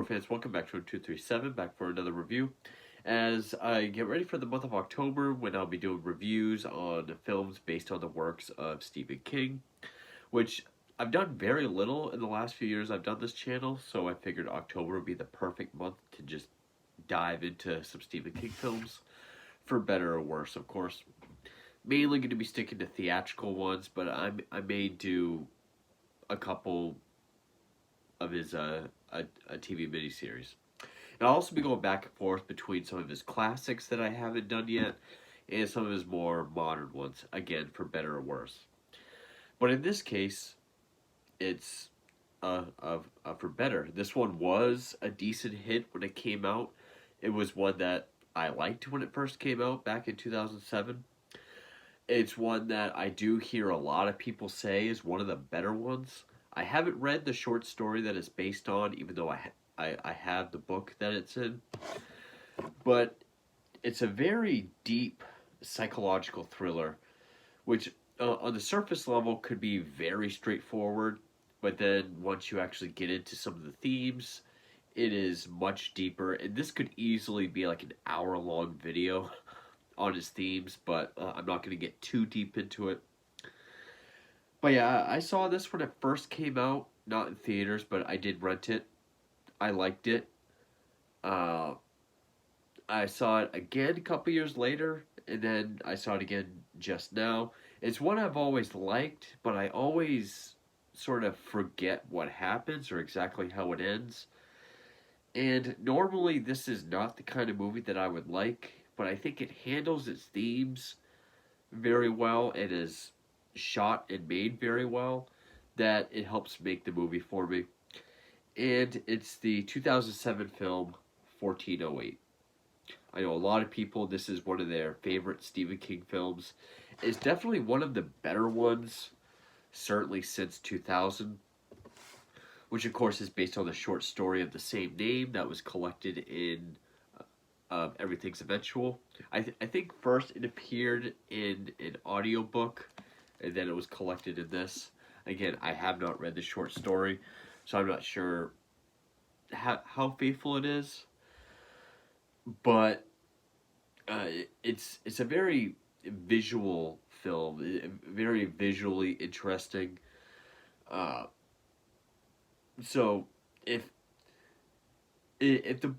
fans, welcome back to 237, back for another review. As I get ready for the month of October, when I'll be doing reviews on films based on the works of Stephen King, which I've done very little in the last few years I've done this channel, so I figured October would be the perfect month to just dive into some Stephen King films, for better or worse, of course. Mainly going to be sticking to theatrical ones, but I may do a couple of his a TV miniseries. And I'll also be going back and forth between some of his classics that I haven't done yet and some of his more modern ones, again, for better or worse. But in this case, it's for better. This one was a decent hit when it came out. It was one that I liked when it first came out back in 2007. It's one that I do hear a lot of people say is one of the better ones. I haven't read the short story that it's based on, even though I have the book that it's in. But it's a very deep psychological thriller, which on the surface level could be very straightforward, but then once you actually get into some of the themes, it is much deeper. And this could easily be like an hour-long video on his themes, but I'm not going to get too deep into it. But yeah, I saw this when it first came out, not in theaters, but I did rent it. I liked it. Uh, I saw it again a couple years later, and then I saw it again just now. It's one I've always liked, but I always sort of forget what happens or exactly how it ends. And normally, this is not the kind of movie that I would like, but I think it handles its themes very well and is shot and made very well, that it helps make the movie for me. And it's the 2007 film 1408. I know a lot of people, this is one of their favorite Stephen King films. It's definitely one of the better ones, certainly since 2000, which of course is based on the short story of the same name that was collected in Everything's Eventual. I think first it appeared in an audiobook, and then it was collected in this. Again, I have not read the short story, so I'm not sure how faithful it is. But it's a very visual film, very visually interesting. Uh, so if the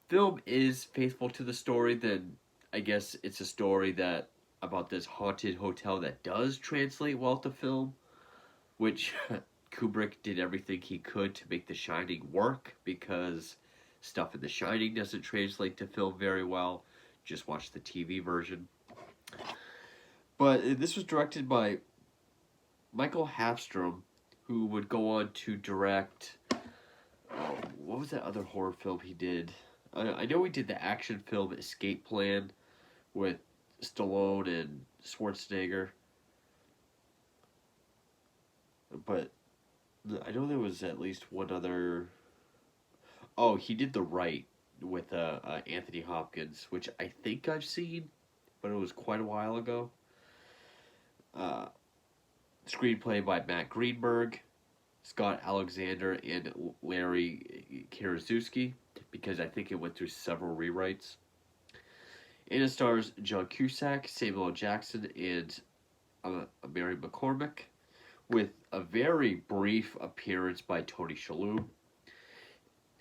film is faithful to the story, then I guess it's a story that about this haunted hotel that does translate well to film, which Kubrick did everything he could to make The Shining work, because stuff in The Shining doesn't translate to film very well. Just watch the TV version. But this was directed by Michael Hafstrom, who would go on to direct, what was that other horror film he did? I know he did the action film Escape Plan with Stallone and Schwarzenegger. But I know there was at least one other. Oh, he did The Right with Anthony Hopkins, which I think I've seen, but it was quite a while ago. Uh, Screenplay by Matt Greenberg, Scott Alexander, and Larry Karaszewski, because I think it went through several rewrites. And it stars John Cusack, Samuel L. Jackson, and Mary McCormick, with a very brief appearance by Tony Shalhoub.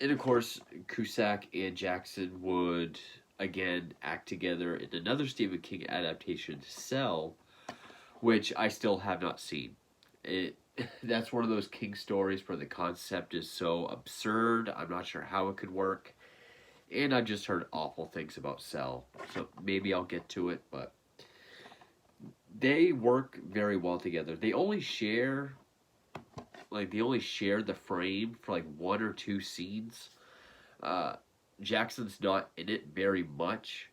And of course, Cusack and Jackson would again act together in another Stephen King adaptation, Cell, which I still have not seen. That's one of those King stories where the concept is so absurd, I'm not sure how it could work. And I've just heard awful things about Cell, so maybe I'll get to it, but they work very well together. They only share the frame for like one or two scenes. Jackson's not in it very much,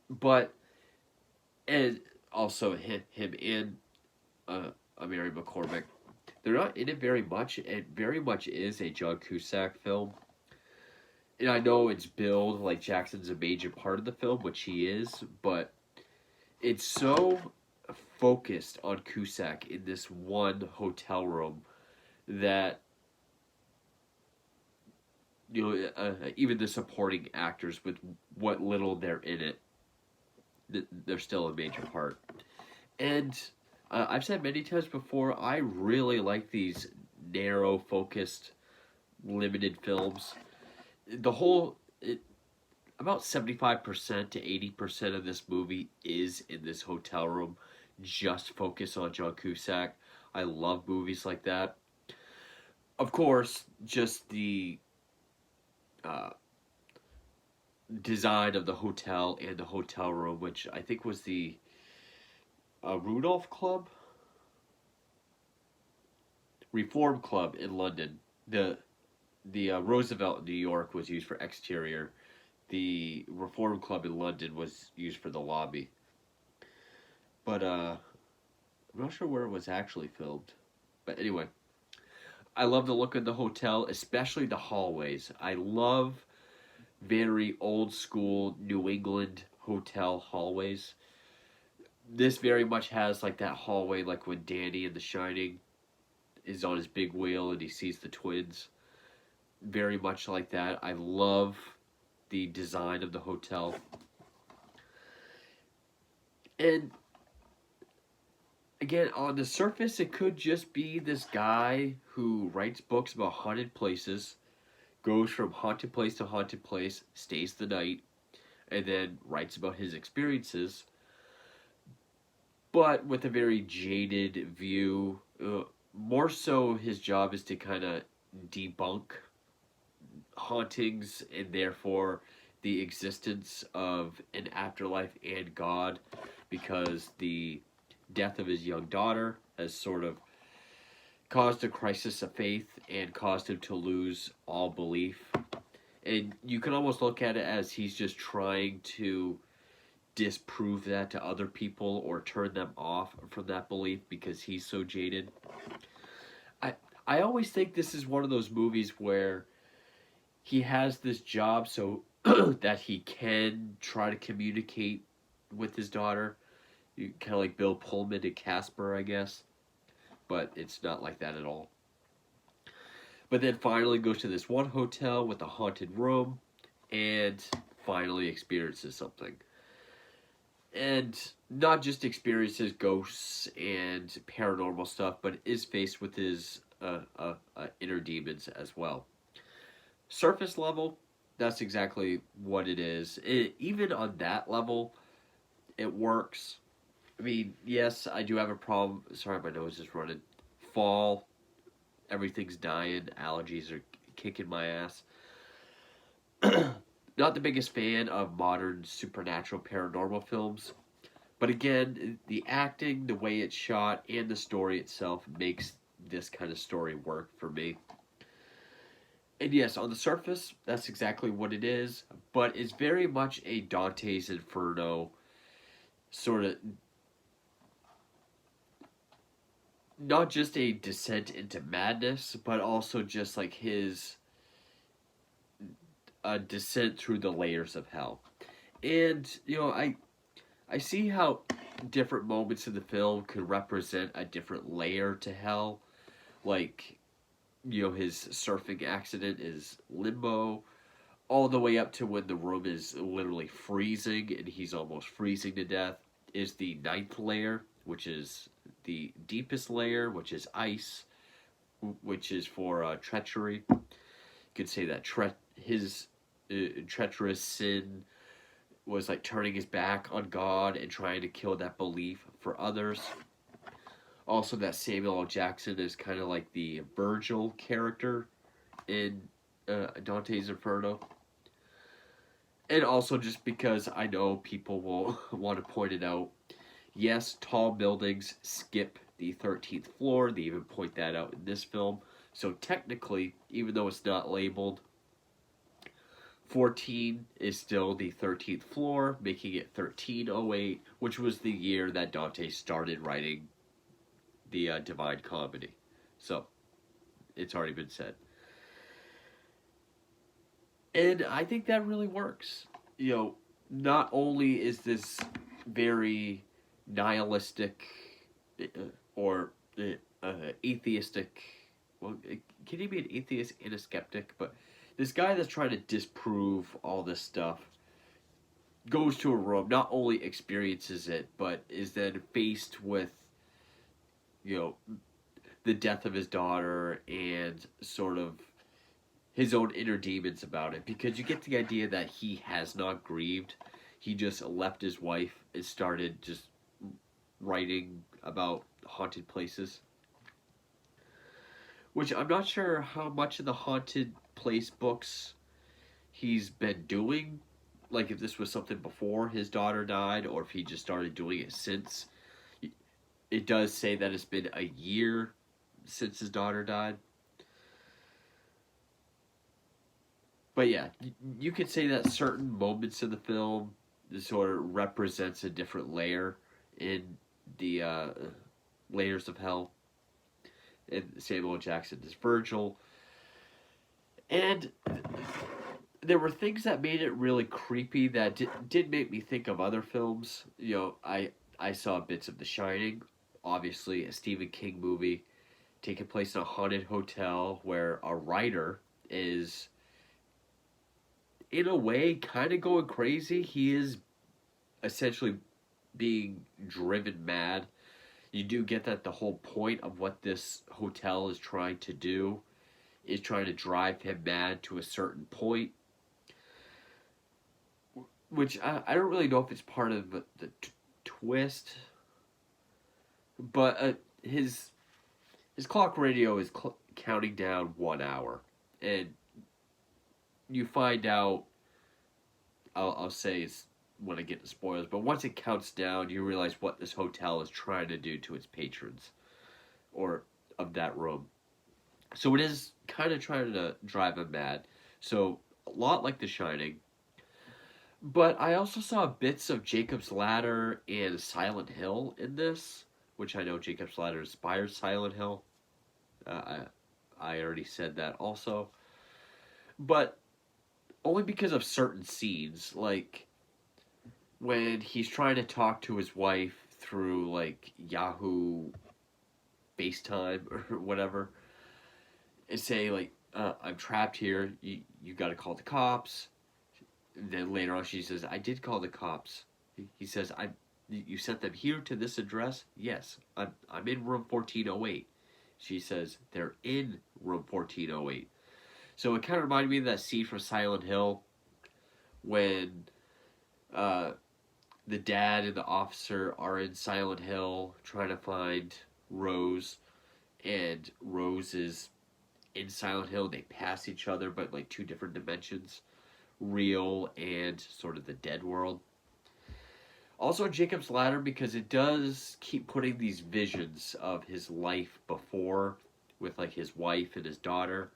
but and also him and Mary McCormick, they're not in it very much. It very much is a John Cusack film. And I know it's billed like Jackson's a major part of the film, which he is, but it's so focused on Cusack in this one hotel room that even the supporting actors with what little they're in it, they're still a major part. And I've said many times before, I really like these narrow, focused, limited films. The whole about 75% to 80% of this movie is in this hotel room, just focus on John Cusack. I love movies like that. Of course, just the uh, design of the hotel and the hotel room, which I think was the Rudolph Club, Reform Club in London. The Roosevelt in New York was used for exterior. The Reform Club in London was used for the lobby. But I'm not sure where it was actually filmed. But anyway, I love the look of the hotel, especially the hallways. I love very old school New England hotel hallways. This very much has like that hallway, like when Danny in The Shining is on his big wheel and he sees the twins. Very much like that. I love the design of the hotel. And again, on the surface, it could just be this guy who writes books about haunted places, goes from haunted place to haunted place, stays the night, and then writes about his experiences, but with a very jaded view. More so, his job is to kind of debunk hauntings and therefore the existence of an afterlife and God, because the death of his young daughter has sort of caused a crisis of faith and caused him to lose all belief. And you can almost look at it as he's just trying to disprove that to other people or turn them off from that belief because he's so jaded. I always think this is one of those movies where he has this job so that he can try to communicate with his daughter. Kind of like Bill Pullman and Casper, I guess. But it's not like that at all. But then finally goes to this one hotel with a haunted room and finally experiences something. And not just experiences ghosts and paranormal stuff, but is faced with his inner demons as well. Surface level, that's exactly what it is. Even on that level, it works. I mean, yes, I do have a problem. Sorry, my nose is running. Fall, everything's dying. Allergies are kicking my ass. Not the biggest fan of modern supernatural paranormal films. But again, the acting, the way it's shot, and the story itself makes this kind of story work for me. And yes, on the surface, that's exactly what it is, but it's very much a Dante's Inferno sort of, not just a descent into madness, but also just like his descent through the layers of hell. And, I see how different moments in the film could represent a different layer to hell. Like, his surfing accident is limbo, all the way up to when the room is literally freezing and he's almost freezing to death, is the ninth layer, which is the deepest layer, which is ice, which is for treachery. You could say that his treacherous sin was like turning his back on God and trying to kill that belief for others. Also, that Samuel L. Jackson is kind of like the Virgil character in Dante's Inferno. And also just because I know people will want to point it out. Yes, tall buildings skip the 13th floor. They even point that out in this film. So technically, even though it's not labeled, 14 is still the 13th floor, making it 1308, which was the year that Dante started writing the Divine Comedy. So, it's already been said. And I think that really works. Not only is this very nihilistic or atheistic, well, can you be an atheist and a skeptic? But this guy that's trying to disprove all this stuff goes to a room, not only experiences it, but is then faced with, you know, the death of his daughter and sort of his own inner demons about it. Because you get the idea that he has not grieved. He just left his wife and started just writing about haunted places. Which I'm not sure how much of the haunted place books he's been doing. Like if this was something before his daughter died or if he just started doing it since. It does say that it's been a year since his daughter died. But yeah, you could say that certain moments in the film sort of represents a different layer in the layers of hell. And Samuel Jackson is Virgil. And there were things that made it really creepy that did make me think of other films. You know, I saw bits of The Shining, obviously a Stephen King movie, taking place in a haunted hotel where a writer is, in a way, kind of going crazy. He is essentially being driven mad. You do get that the whole point of what this hotel is trying to do is trying to drive him mad to a certain point. Which I don't really know if it's part of the twist. But his clock radio is counting down 1 hour. And you find out, I'll say it's when I get to spoilers, but once it counts down, you realize what this hotel is trying to do to its patrons, or of that room. So it is kind of trying to drive him mad. So a lot like The Shining. But I also saw bits of Jacob's Ladder and Silent Hill in this, which I know Jacob's Ladder inspired Silent Hill. I already said that also. But only because of certain scenes, like when he's trying to talk to his wife through like Yahoo FaceTime or whatever, and say like, "I'm trapped here. You got to call the cops." And then later on, she says, "I did call the cops." He says, You sent them here to this address?" "Yes, I'm in room 1408." She says, "They're in room 1408." So it kind of reminded me of that scene from Silent Hill when the dad and the officer are in Silent Hill trying to find Rose, and Rose is in Silent Hill. They pass each other, but like two different dimensions, real and sort of the dead world. Also, Jacob's Ladder, because it does keep putting these visions of his life before with like his wife and his daughter.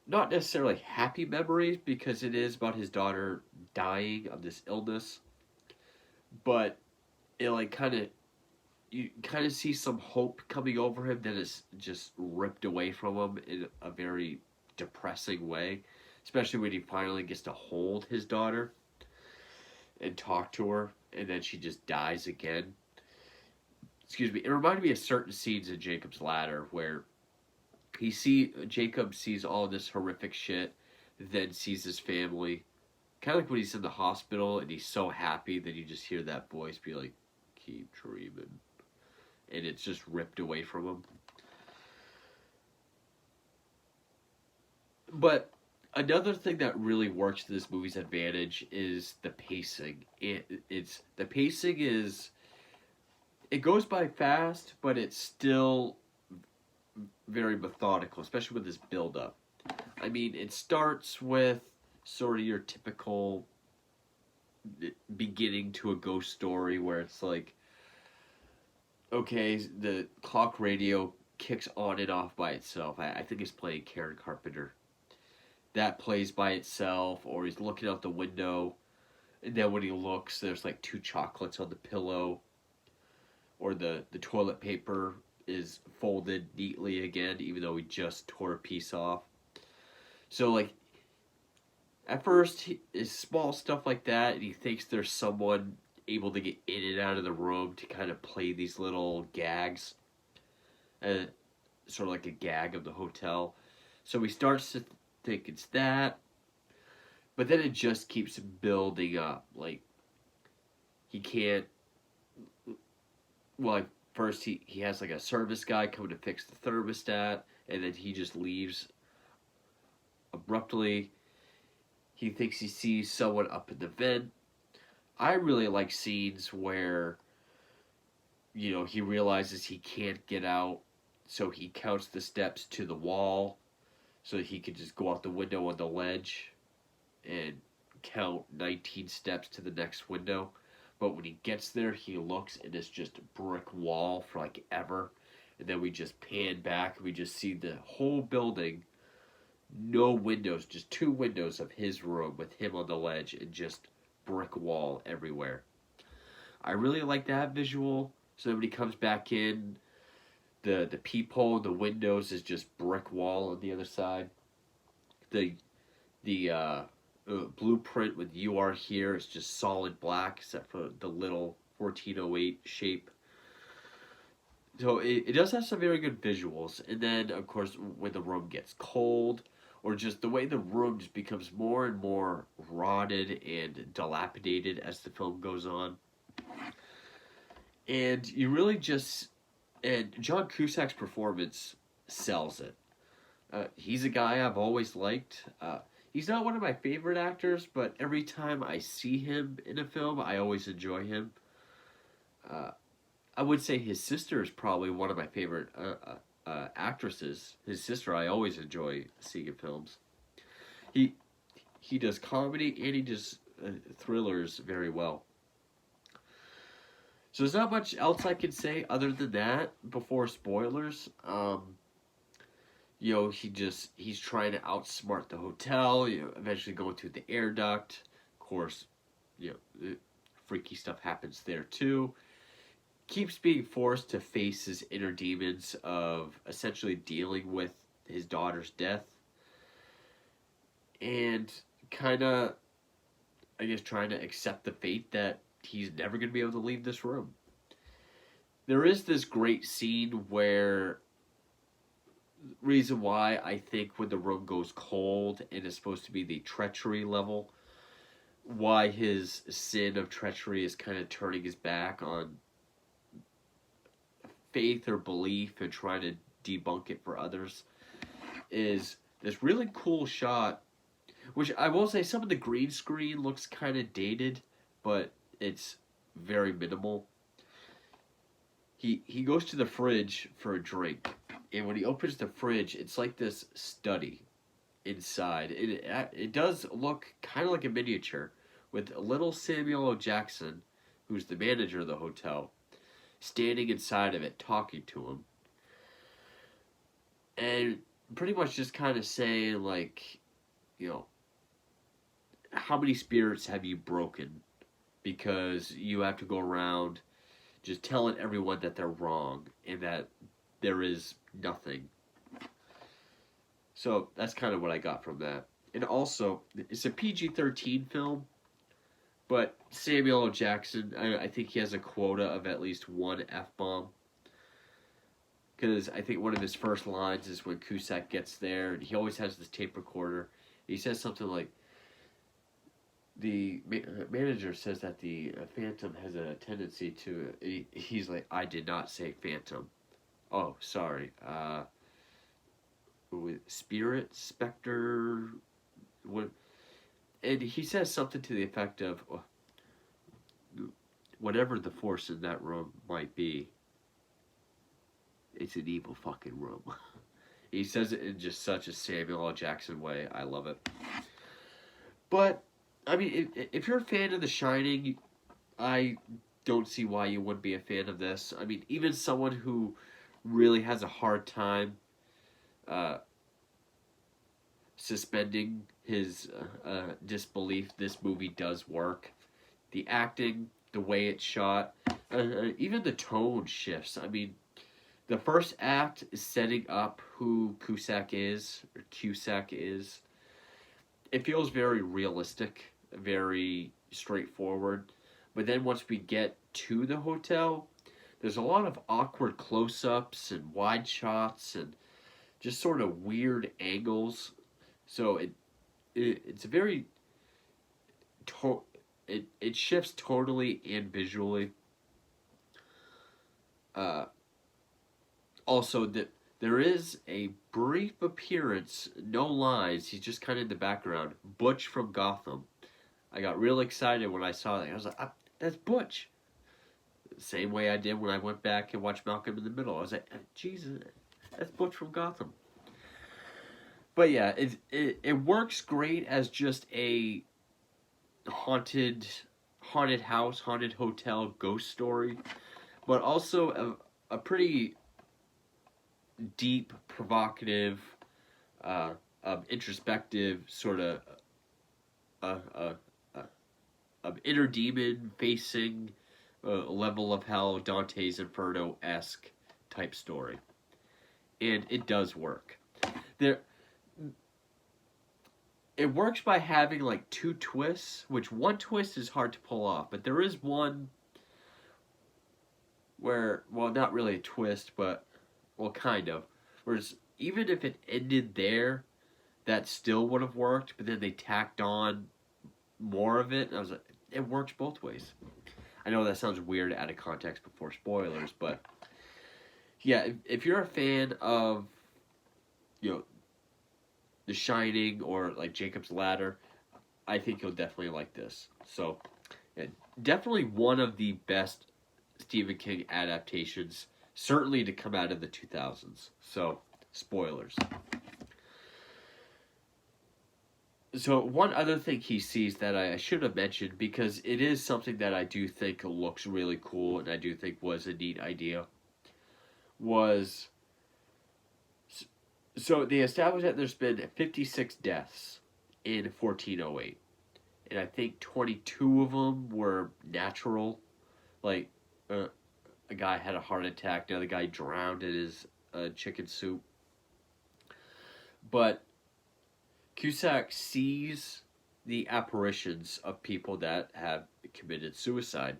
Not necessarily happy memories, because it is about his daughter dying of this illness, but it like you kind of see some hope coming over him that is just ripped away from him in a very depressing way, especially when he finally gets to hold his daughter and talk to her, and then she just dies again. Excuse me. It reminded me of certain scenes in Jacob's Ladder where Jacob sees all this horrific shit, then sees his family. Kind of like when he's in the hospital and he's so happy that you just hear that voice be like, "Keep dreaming," and it's just ripped away from him. But another thing that really works to this movie's advantage is the pacing. The pacing is, it goes by fast, but it's still very methodical, especially with this build up. I mean, it starts with sort of your typical beginning to a ghost story where it's like, okay, the clock radio kicks on and off by itself. I think it's playing Karen Carpenter. That plays by itself, or he's looking out the window, and then when he looks, there's like two chocolates on the pillow, or the toilet paper is folded neatly again, even though he just tore a piece off. So, like, at first, it's small stuff like that, and he thinks there's someone able to get in and out of the room to kind of play these little gags, sort of like a gag of the hotel. So he starts to think it's that. But then it just keeps building up. Like, he can't. Well, like, first he has like a service guy come to fix the thermostat, and then he just leaves abruptly. He thinks he sees someone up in the vent. I really like scenes where, he realizes he can't get out, so he counts the steps to the wall so he can just go out the window on the ledge and count 19 steps to the next window. But when he gets there, he looks and it's just a brick wall for like ever. And then we just pan back and we just see the whole building, no windows, just 2 windows of his room with him on the ledge and just brick wall everywhere. I really like that visual. So then when he comes back in, the peephole, the windows is just brick wall on the other side. The blueprint with "You Are Here" is just solid black, except for the little 1408 shape. So it does have some very good visuals. And then, of course, when the room gets cold, or just the way the room just becomes more and more rotted and dilapidated as the film goes on. And you really just... And John Cusack's performance sells it. He's a guy I've always liked. He's not one of my favorite actors, but every time I see him in a film, I always enjoy him. I would say his sister is probably one of my favorite actresses. His sister I always enjoy seeing in films. He does comedy and he does thrillers very well. So there's not much else I can say other than that before spoilers. He's trying to outsmart the hotel, eventually going through the air duct. Of course, freaky stuff happens there too. Keeps being forced to face his inner demons of essentially dealing with his daughter's death. And kind of, I guess, trying to accept the fate that he's never going to be able to leave this room. There is this great scene where... Reason why I think when the room goes cold and it's supposed to be the treachery level, why his sin of treachery is kind of turning his back on faith or belief and trying to debunk it for others, is this really cool shot, which I will say some of the green screen looks kind of dated, but it's very minimal. He goes to the fridge for a drink, and when he opens the fridge, it's like this study inside. It does look kind of like a miniature, with little Samuel L. Jackson, who's the manager of the hotel, standing inside of it, talking to him. And pretty much just kind of saying, like, how many spirits have you broken? Because you have to go around just telling everyone that they're wrong and that there is nothing. So that's kind of what I got from that. And also, it's a PG-13 film, but Samuel L. Jackson, I think he has a quota of at least 1 F-bomb. Because I think one of his first lines is when Cusack gets there, and he always has this tape recorder. He says something like, the manager says that the Phantom has a tendency to... He's like, I did not say Phantom. Oh, sorry. Spirit? Spectre? What? And he says something to the effect of, whatever the force in that room might be, it's an evil fucking room. He says it in just such a Samuel L. Jackson way. I love it. But... I mean, if you're a fan of The Shining, I don't see why you wouldn't be a fan of this. I mean, even someone who really has a hard time suspending his disbelief, this movie does work. The acting, the way it's shot, even the tone shifts. I mean, the first act is setting up who Cusack is. It feels very realistic, very straightforward. But then once we get to the hotel, there's a lot of awkward close-ups and wide shots and just sort of weird angles So it's a very it shifts totally and visually. Uh, Also, there is a brief appearance, no lines. He's just kind of in the background. Butch from Gotham. I got real excited when I saw that. I was like, "That's Butch." Same way I did when I went back and watched Malcolm in the Middle. I was like, Jesus, that's Butch from Gotham. But yeah, it works great as just a haunted haunted house, haunted hotel ghost story, but also a pretty deep, provocative, introspective sort of uh, uh, inner demon facing level of hell, Dante's Inferno esque type story, and it does work. There, it works by having like two twists, which one twist is hard to pull off, but there is one where, well, not really a twist, but well, kind of. Whereas even if it ended there, that still would have worked, but then they tacked on more of it, and I was like, it works both ways. I know that sounds weird out of context before spoilers, but yeah, if you're a fan of, you know, The Shining or like Jacob's Ladder, I think you'll definitely like this. So, yeah, definitely one of the best Stephen King adaptations, certainly to come out of the 2000s. So, spoilers. So one other thing he sees that I should have mentioned, because it is something that I do think looks really cool and I do think was a neat idea, was so they established that there's been 56 deaths in 1408, and I think 22 of them were natural, like a guy had a heart attack, the other guy drowned in his chicken soup, but Cusack sees the apparitions of people that have committed suicide.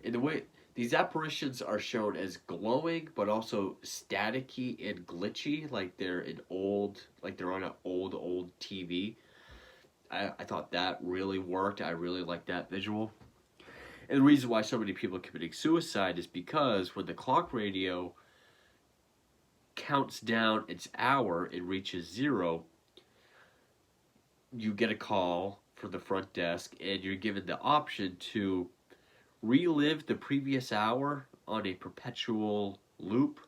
In the way these apparitions are shown as glowing, but also staticky and glitchy, like they're like they're on an old TV. I thought that really worked. I really liked that visual. And the reason why so many people are committing suicide is because when the clock radio counts down its hour and reaches zero, you get a call from the front desk and you're given the option to relive the previous hour on a perpetual loop,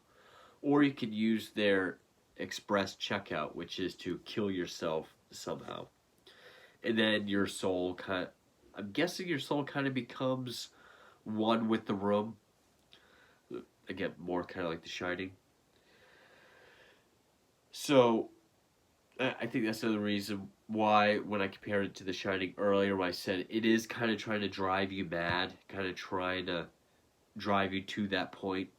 or you can use their express checkout, which is to kill yourself somehow. And then your soul I'm guessing your soul kind of becomes one with the room. Again, more kind of like The Shining. So I think that's another reason why, when I compared it to The Shining earlier, I said it is kind of trying to drive you mad, kind of trying to drive you to that point.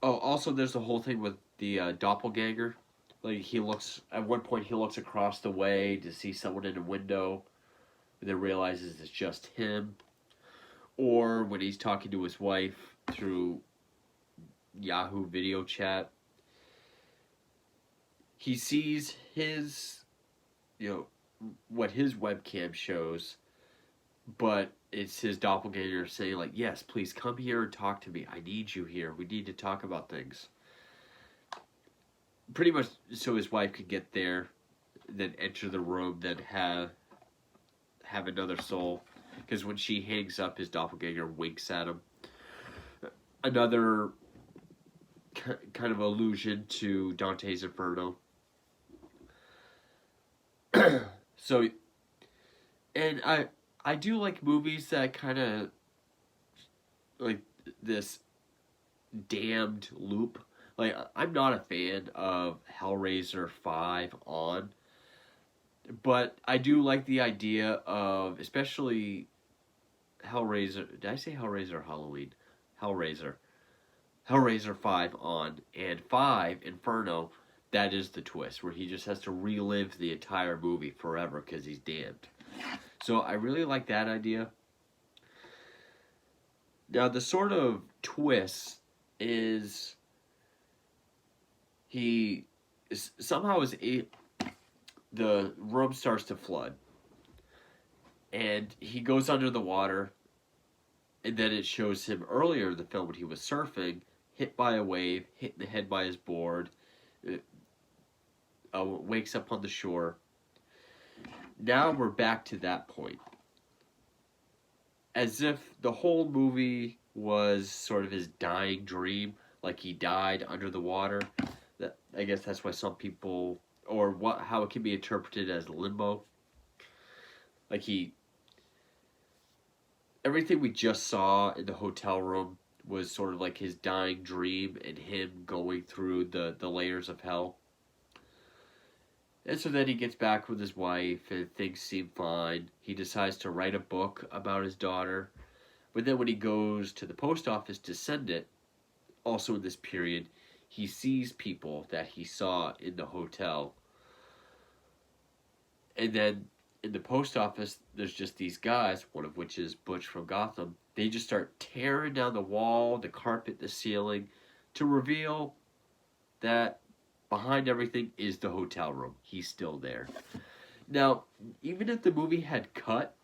Oh, also, there's the whole thing with the doppelganger. Like, at one point, he looks across the way to see someone in a window, and then realizes it's just him. Or when he's talking to his wife through Yahoo video chat, he sees what his webcam shows, but it's his doppelganger saying, like, yes, please come here and talk to me. I need you here. We need to talk about things. Pretty much so his wife could get there, then enter the room, then have another soul. Because when she hangs up, his doppelganger winks at him. Another kind of allusion to Dante's Inferno. So, and I do like movies that kind of like this damned loop. Like, I'm not a fan of Hellraiser 5 on, but I do like the idea of, especially Hellraiser. Did I say Hellraiser or Halloween? Hellraiser. Hellraiser 5 on, and 5 Inferno. That is the twist, where he just has to relive the entire movie forever because he's damned. So I really like that idea. Now, the sort of twist is he somehow the room starts to flood, and he goes under the water, and then it shows him earlier in the film when he was surfing, hit by a wave, hit in the head by his board, wakes up on the shore. Now we're back to that point. As if the whole movie was sort of his dying dream, like he died under the water. That, I guess that's why some people, or how it can be interpreted as limbo. Like everything we just saw in the hotel room was sort of like his dying dream and him going through the layers of hell. And so then he gets back with his wife and things seem fine. He decides to write a book about his daughter. But then when he goes to the post office to send it, also in this period, he sees people that he saw in the hotel. And then in the post office, there's just these guys, one of which is Butch from Gotham. They just start tearing down the wall, the carpet, the ceiling, to reveal that behind everything is the hotel room. He's still there. Now, even if the movie had cut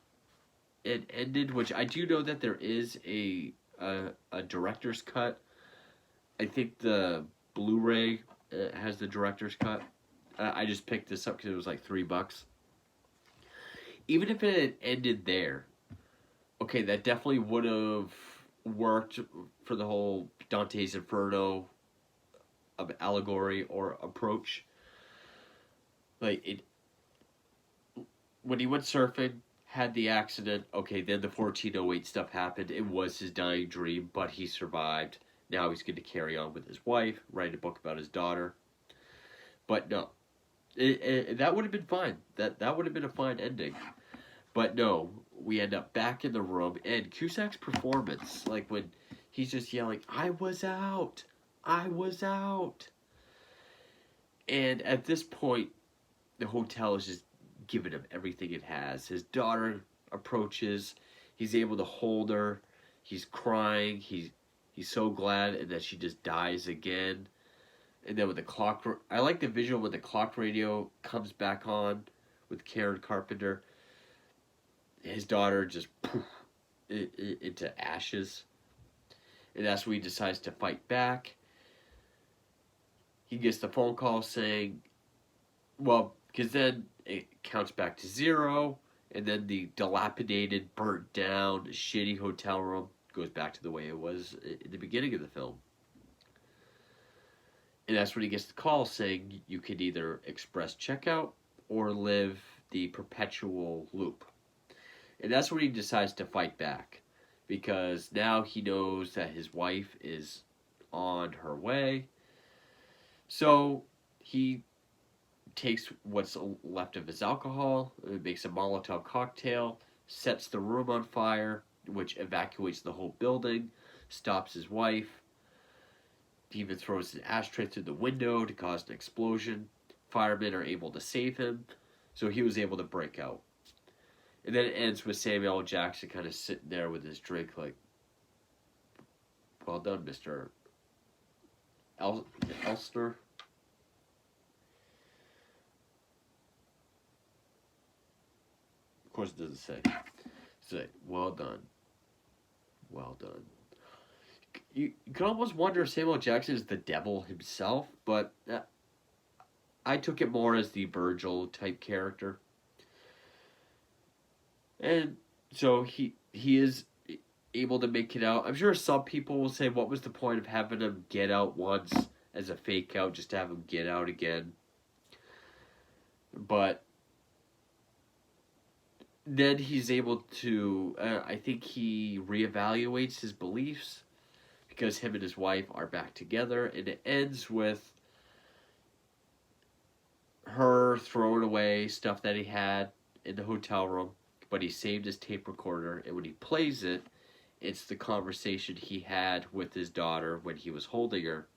and ended, which I do know that there is a director's cut. I think the Blu-ray has the director's cut. I just picked this up because it was like $3. Even if it had ended there, okay, that definitely would have worked for the whole Dante's Inferno of allegory or approach. Like it, when he went surfing, had the accident. Okay, then the 1408 stuff happened. It was his dying dream, but he survived. Now he's going to carry on with his wife, write a book about his daughter. But no, that would have been fine. That would have been a fine ending. But no, we end up back in the room, and Cusack's performance, like when he's just yelling, "I was out! I was out!" And at this point, the hotel is just giving him everything it has. His daughter approaches. He's able to hold her. He's crying. He's so glad, and then she just dies again. And then with the clock, I like the visual when the clock radio comes back on with Karen Carpenter. His daughter just poof, into ashes. And that's when he decides to fight back. He gets the phone call saying, well, because then it counts back to 0, and then the dilapidated, burnt down, shitty hotel room goes back to the way it was in the beginning of the film. And that's when he gets the call saying you can either express checkout or live the perpetual loop. And that's when he decides to fight back, because now he knows that his wife is on her way. So he takes what's left of his alcohol, makes a Molotov cocktail, sets the room on fire, which evacuates the whole building, stops his wife. He even throws an ashtray through the window to cause an explosion. Firemen are able to save him, so he was able to break out. And then it ends with Samuel L. Jackson kind of sitting there with his drink like, well done, Mr. Elster. Of course it doesn't say. It's like, well done. Well done. You can almost wonder if Samuel L. Jackson is the devil himself, but I took it more as the Virgil type character. And so he is able to make it out. I'm sure some people will say, what was the point of having him get out once as a fake out, just to have him get out again? But then he's able to, I think he reevaluates his beliefs, because him and his wife are back together, and it ends with her throwing away stuff that he had in the hotel room, but he saved his tape recorder, and when he plays it, it's the conversation he had with his daughter when he was holding her.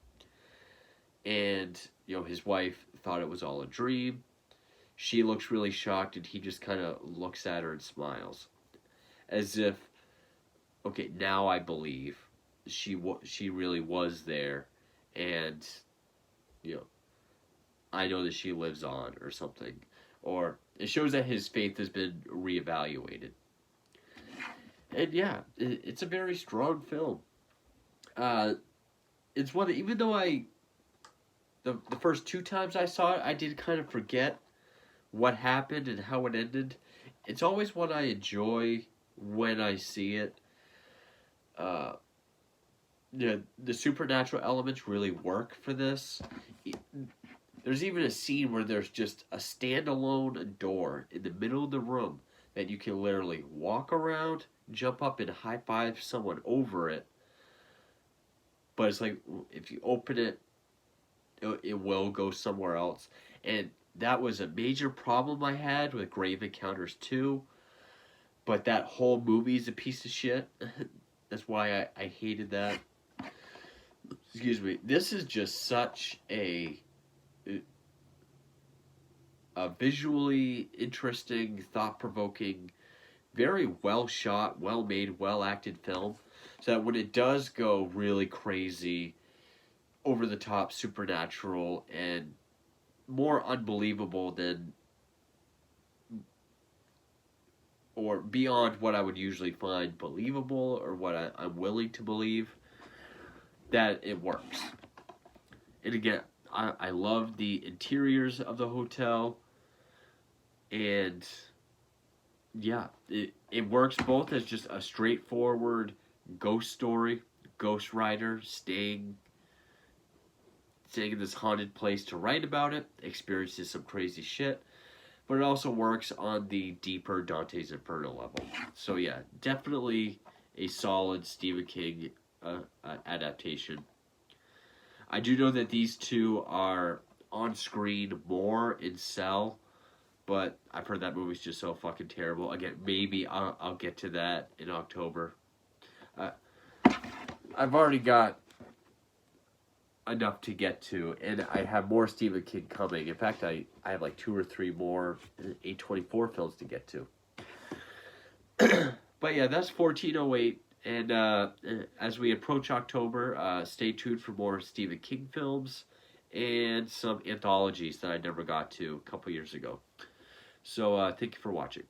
And, his wife thought it was all a dream. She looks really shocked, and he just kind of looks at her and smiles. As if, okay, now I believe she really was there. And, I know that she lives on, or something. Or it shows that his faith has been reevaluated. And yeah, it's a very strong film. Uh, it's one that, even though the first two times I saw it, I did kind of forget what happened and how it ended. It's always one I enjoy when I see it. Uh, the supernatural elements really work for this. There's even a scene where there's just a standalone door in the middle of the room that you can literally walk around, jump up and high five someone over it. But it's like, if you open it, it will go somewhere else. And that was a major problem I had with Grave Encounters 2. But that whole movie is a piece of shit. That's why I hated that. Excuse me. This is just such a visually interesting, thought-provoking, very well shot, well made, well acted film. So that when it does go really crazy, over the top, supernatural, and more unbelievable than, or beyond what I would usually find believable, or what I'm willing to believe, that it works. And again, I love the interiors of the hotel. And yeah, it works both as just a straightforward ghost story, ghost writer staying in this haunted place to write about it, experiences some crazy shit, but it also works on the deeper Dante's Inferno level. So yeah, definitely a solid Stephen King adaptation. I do know that these two are on screen more in Cell, but I've heard that movie's just so fucking terrible. Again, maybe I'll get to that in October. I've already got enough to get to, and I have more Stephen King coming. In fact, I have like 2 or 3 more A24 films to get to. But yeah, that's 1408. And as we approach October, stay tuned for more Stephen King films and some anthologies that I never got to a couple years ago. So thank you for watching.